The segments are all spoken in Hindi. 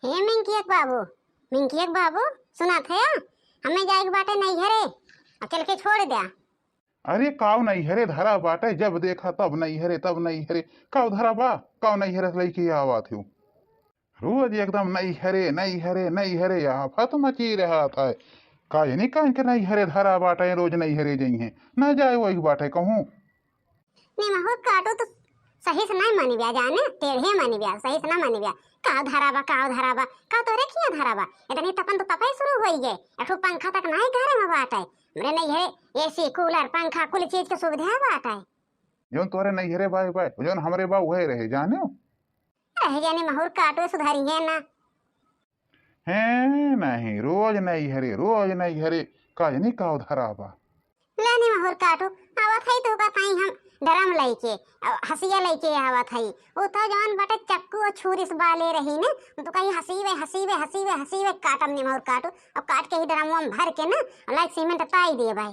हे मिंकियक बाबू सुना थे हमें जाएक बाटे नहीं घरे चल के छोड़ दिया। अरे काव नहीं हरे धरा बाटे, जब देखा तब नहीं हरे तब नहीं हरे। काव धरा बा, काव नहीं हरे लईके आवा थी। रोज एकदम नहीं हरे नहीं हरे नहीं हरे, आफत मची रहा था। का नहीं कहीं के नहीं हरे धरा बाटे, रोज नहीं हरे जई है ना जाए वही बाटे कहूँ। नहीं महू काटो तो सही से नहीं मानी ब्या, जाने टेढ़े मानी ब्या, सही से ना मानी ब्या। काव धराबा का तो रेखिया धराबा इतनी तपन तो तपई शुरू होई गए। अठो पंखा तक नहीं घरे में बाटे, हमरे नहीं है एसी कूलर पंखा कुल चीज के सुविधा बाटे। जो तोरे नहीं हरे बाय बाय, जो हमरे बा वही रहे जाने रह जाने महूर काटो सुधारी है ना है। नहीं रोज नहीं हरे का नहीं काव धराबा। लानी महूर काटो आवत है तो का ताई हम डरम लईके हसिया लईके आवत है। वो तो जौन बटे चक्कू और छुरी से बाले रही ने तो कहीं हसीवे काटम ने महूर काटो और काट के ही डरम में भर के ना लाइक सीमेंट ताई दिए भाई।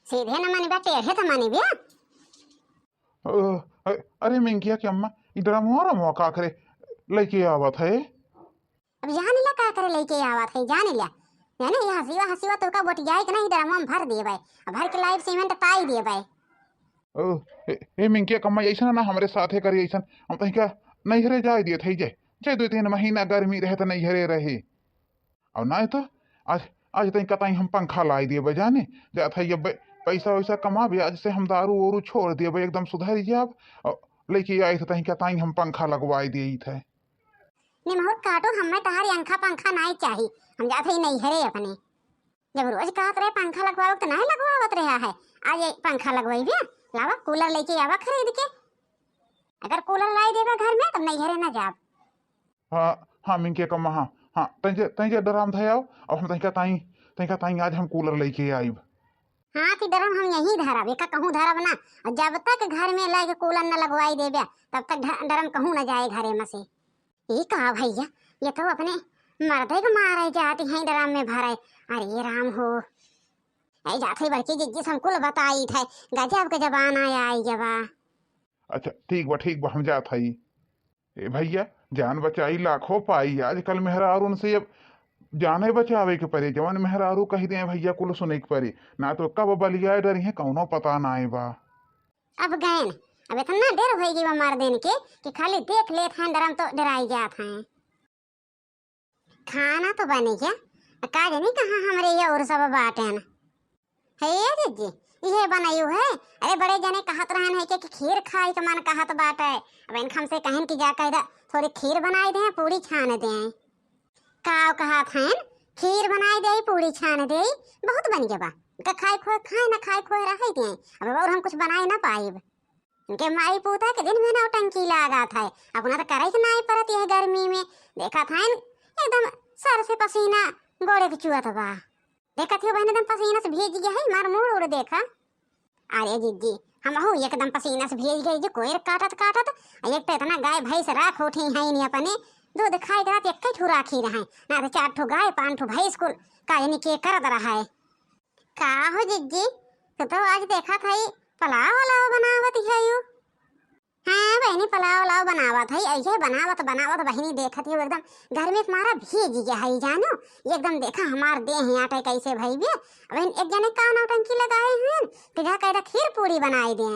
सीधे ना मानी बा टेढ़े तो मानी बिया। अरे मिंकिया की अम्मा इधर मोरा मौका करे लेके आवत है। अब जान लिया का करे लेके आवत है, जान लिया यानी ये हसीवा तो का बोट जाए कि नहीं डरम में भर दिए भाई, भर के लाइव सीमेंट ताई दिए भाई। ए मिंकिया कम्मा ऐसा ना हमारे साथे करी ऐसा, हम तो क्या नहीं हरे जाए दिए थे जे 2-3 महीना गर्मी रहे तो नहीं हरे रहे। और ना तो आज आज तक कतई हम पंखा लाई दिए बजाने जा था ये पैसा वैसा कमा भी, आज से हम दारू वारू छोड़ दिए भाई, एकदम सुधर जाब। लेके आए थे तहीं कतई हम पंखा लगवाई दिए थे। नहीं महूर काटो हमें तहारी अंखा पंखा नहीं चाहिए, हम जाते ही नहीं हरे अपने। जब रोज कहत रहे पंखा लगवाओ तो नहीं लगवावत रहा है, आज ये पंखा लगवाई भी लावा कूलर लेके आवा खरीद के। अगर कूलर लाई देगा घर में तब नहीं हरे ना जाब। हाँ मिंकिया कम्मा हाँ तंजे डराम थे आओ, अब हम तहीं ताई आज हम कूलर लेके आइब। हाँ तो डरम हम यही धरा बेका कहूँ धरा बना, और जब तक घर में लाके कूलर न लगवाई देबे तब तक डरम कहूँ न जाए घरे में से। ये कहा भैया ये तो अपने मर्दे को मारे जाती हैं डरम में भरे। अरे राम हो ऐ जाते बड़की जिस हमको बताई थे गजब के जबान आई जबा। अच्छा ठीक बा हम जात हई। ए भैया जान बचाई लाखों पाई, आजकल मेहरारू उनसे अब जाने बचावे के परे, जवन मेहरारू कही दे भैया कुल सुने के परे, ना तो कब बलिया डरी है कौनो पता ना है बा। अब गए अब इतना डर होगी वो मार देने के कि खाली देख लेते हैं डरम तो डराई जाते हैं। खाना तो बने क्या का नहीं कहा हमारे ये और सब बाटे न है जी ये बनायु है। अरे बड़े जने कहत रहन है कि खीर खाई के मन कहत बाटे, अब इनखम से कहन कि जा कह थोड़ी खीर बनाई दे पूरी छान दे। काव कहत हैं खीर बनाई दे पूरी छान दे, बहुत बन गया बा खाए ना खाए खोए रह दे। अब और हम कुछ बनाए ना पाइब, उनके माई पूता के दिन में ना टंकी लगा था अपना तो करे नहीं परत है गर्मी में। देखा था एकदम सर से पसीना गोड़े के चुआ बा, देखा थी बहन एकदम पसीना से भीज गया है मार मुड़ उड़ देखा। अरे जीजी हम हो एकदम पसीना से भीज गए जो कोई काटत एक तो इतना गाय भैंस राख उठी है नहीं अपने दूध खाए रात एक ठू राखी रहे ना तो 4 ठो गाय 5 ठो भैंस कुल का यानी के करत रहा है। का हो जीजी तो आज देखा था पलाव वलाव बनावत है यू। हाँ बहनी पलाव वलाव बनावत है ऐसे बनावत बहनी देखत है एकदम घर में तुम्हारा भीज गया है जानो एकदम देखा हमार दे हैं आटे कैसे भाई भी। अब एक जने का नौटंकी लगाए हैं कि जा कह खीर पूरी बनाई दे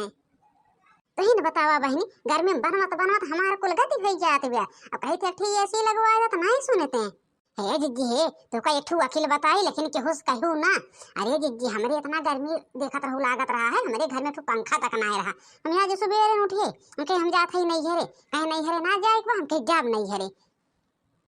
तो ही न बतावा बहनी घर में बनवत हमारा कुल गति हो जाती है। अब कहीं थे ठीक ऐसी लगवाए तो नहीं सुनते है जिज्जी है तो का एक अखिल बताई लेकिन के होश कहू ना। अरे जिज्जी हमारे इतना गर्मी देखत रहू लागत रहा है, हमारे घर में तो पंखा तक ना रहा। हम यहाँ जो सुबह उठिए उनके हम जाते ही नहीं हरे कहीं नहीं हरे ना जाए हम कहीं जाब नहीं हरे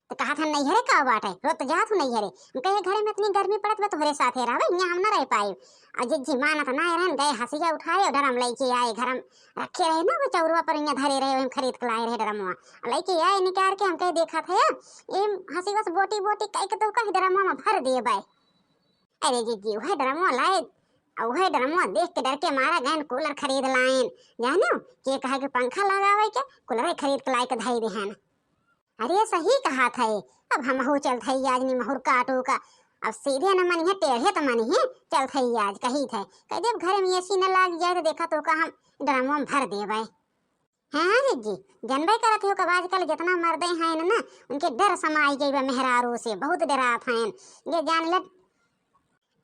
तो कहा था नहीं हरे का बात है रोज तो जात नहीं हरे हम कहे घर में इतनी गर्मी पड़त तो हरे साथ रहा यहाँ हम ना रह पाए। और जिज्जी मानत ना रहन गए हंसिया उठाए और डरम लेके आए घर रखे रहे ना वो चौरुआ पर यहाँ धरे रहे हम खरीद के लाए रहे डरमुआ लेके आए निकाल के हम कहे देखा था ये हंसी बस बोटी कह के तो कहीं डरमुआ में भर दिए बाय। अरे जीजी वह डरमुआ लाए और वह डरमुआ देख के डर के मारा गए कूलर खरीद लाइन जानो के कहा कि पंखा लगावे के कूलर खरीद के लाए के धई देहन। अरे सही कहा था अब हम हो चल थई आज नहीं महूर काटू का अब सीधे न मनी है टेढ़े तो मनी है चल थई आज कही थे कह जब घर में ऐसी न लाग जाए तो देखा तो का हम ड्रामा में भर दे भाई हाँ जी, जनबे करत हो कब आजकल जितना मर्दे हैं ना उनके डर समाई गई बा मेहरारू से, बहुत डरात हैं। ये जान ले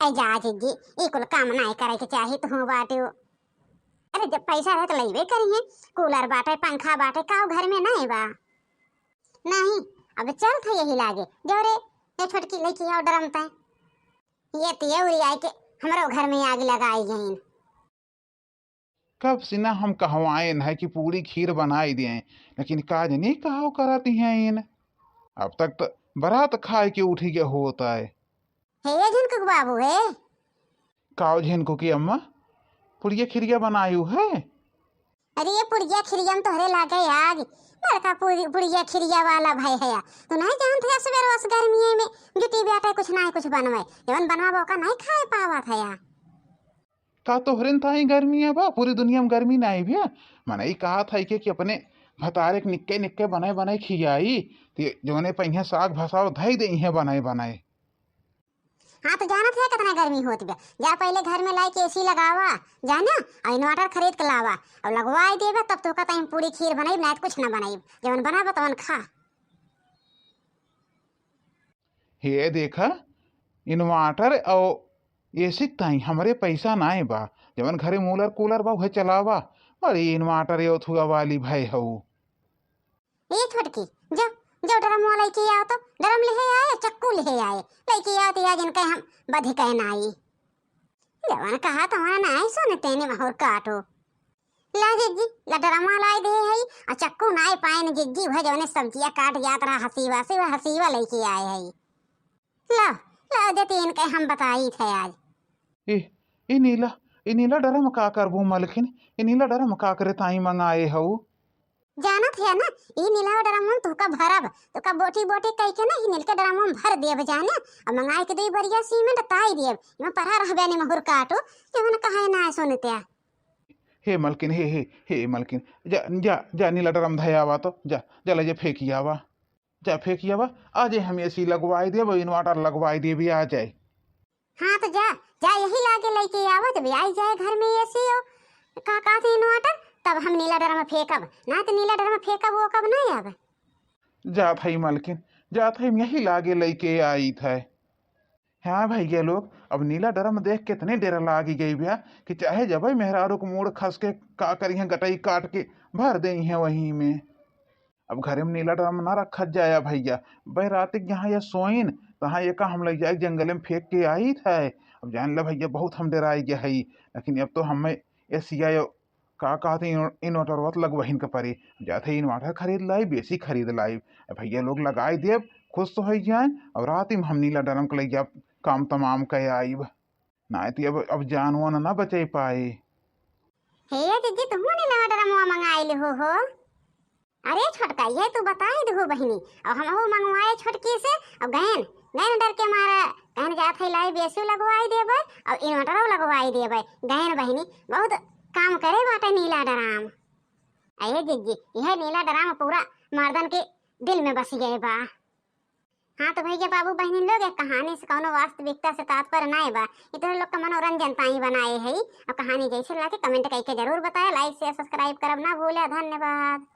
ऐ जा जी ई कुल काम नहीं करे के चाही तू बाटे। अरे जब पैसा है तो लईबे करिए, कूलर बाटे पंखा बाटे का घर में नहीं बा। नहीं अब चल था यही लागे जोरे ये छोटकी लड़की और डरमता है ये तियौरी आई के हमरो घर में आग लगाई गई। कब से ना हम कहवाएं है कि पूरी खीर बनाई दिए, लेकिन काज नहीं कहो कराती हैं इन। अब तक तो बारात खाए के उठी के होता है। हे ये झुनक बाबू है काव झिनको की अम्मा पुड़िया खिरिया बनायू है। अरे ये पुड़िया खिरिया में तोहरे लागे आग बड़का पुड़िया खिरिया वाला भाई है तू नहीं जानत है सवेर वस गर्मी में जुटी बेटा कुछ ना कुछ बनवे जवन बनवा का नहीं खाए पावा था यार। का तोहरे ताई गर्मी है बा, पूरी दुनिया में गर्मी नहीं भी है। मैंने ही कहा था कि अपने भतारे के निक्के निक्के बनाए बनाए खियाई जोने पहिया साग भसाओ धई दे है बनाए बनाए। हाँ तो जाना था कितना गर्मी होती है, जा पहले घर में लाई के एसी लगावा जाना और इन्वर्टर खरीद के लावा और लगवाई देबा तब तो कहता पूरी खीर बनाई नहीं कुछ ना बनाई जवन बनाबा तवन खा। हे देखा इन्वर्टर और एसी ताई हमारे पैसा नाए बा, जवन घरे मूलर कूलर बा वह चलावा। अरे इन्वर्टर ये थुआ वाली भाई हऊ ये छोटकी जो जो ड्रम वाला लेके आओ तो ड्रम ले आए चक्कू ले आए लेके आओ तो जिनके हम बधी कहना आई जवन कहा तुम्हारा नहीं सुनते ने महर काटो ला जिज्जी ला ड्रम वाला दे है और चक्कू नाई पाए न जिज्जी वह जवने सब्जियां काट जात रहा हसीवा से वह हसीवा लेके आए है। ला ला देते इनके हम बताई थे आज। ए नीला डरम का करबू मलखिन, ए नीला डरम का करे ताई मंगाए हऊ। जानत है ना ई नीला ड्रम में तुका भरब तुका बोटी बोटी कह के ना ई नील के ड्रम में भर देब जाने और मंगाई के दई बढ़िया सीमेंट ताई देब इमे पढ़ा रहबे ने महर काटो जवन कहे ना सुनते। हे मलकिन हे मलकिन जा जा जा नीला ड्रम धयावा तो जा जा ले फेंकियावा जा फेंकियावा आ जाए हम एसी लगवाई देब इन्वर्टर लगवाई देब आ जाए। हाँ तो जा जा यही लाके लेके आवा जब आई जाए घर में एसी हो का थे इन्वर्टर तब हम नीला ड्रम में फेंकब ना तो नीला ड्रम में फेंकब वो कब नहीं आब। जा थई मलकिन जा थई यही लागे लेके आई थे। हाँ भैया लोग अब नीला ड्रम देख कितने डेरा लागी गई भैया कि चाहे जब मेहरारू को मूड खस के का करी है गटाई काट के भर दे है वहीं में। अब घर में नीला ड्रम ना रखा जाया भैया बहरात जहाँ ये सोइन तहाँ ये का हम लग जाए जंगल में फेंक के आई थे। अब जान ला भैया बहुत हम डराई गया है, लेकिन अब तो हमें एसिया का कहते इन्वर्टर वत लगवहीन के परी जाते इन्वर्टर खरीद लाई बेसी खरीद लाई भैया लोग लगाई देव खुश तो हो जाए और रात में हम नीला ड्रम के लग काम तमाम कह आईब ना तो अब जानवर ना बचे पाए। हे दीदी तुम नीला ड्रम मंगाई हो अरे छोटका ये तू बताई दो बहनी और हम हो मंगवाए छोटकी से और गहन गहन डर के मारा गहन जात है लाई बेसु लगवाई देबे और इन्वर्टर लगवाई देबे गहन बहनी बहुत काम करे बाटे नीला ड्राम। अये जिज्जी यह नीला ड्राम पूरा मर्दन के दिल में बस गए बा। हाँ तो भैया बाबू बहनी लोग एक कहानी से कौनो वास्तविकता से तात्पर्य ना बा इतने लोग का मनोरंजन ताई बनाए है और कहानी जैसे लाके कमेंट करके जरूर बताया लाइक शेयर सब्सक्राइब करब ना भूले। धन्यवाद।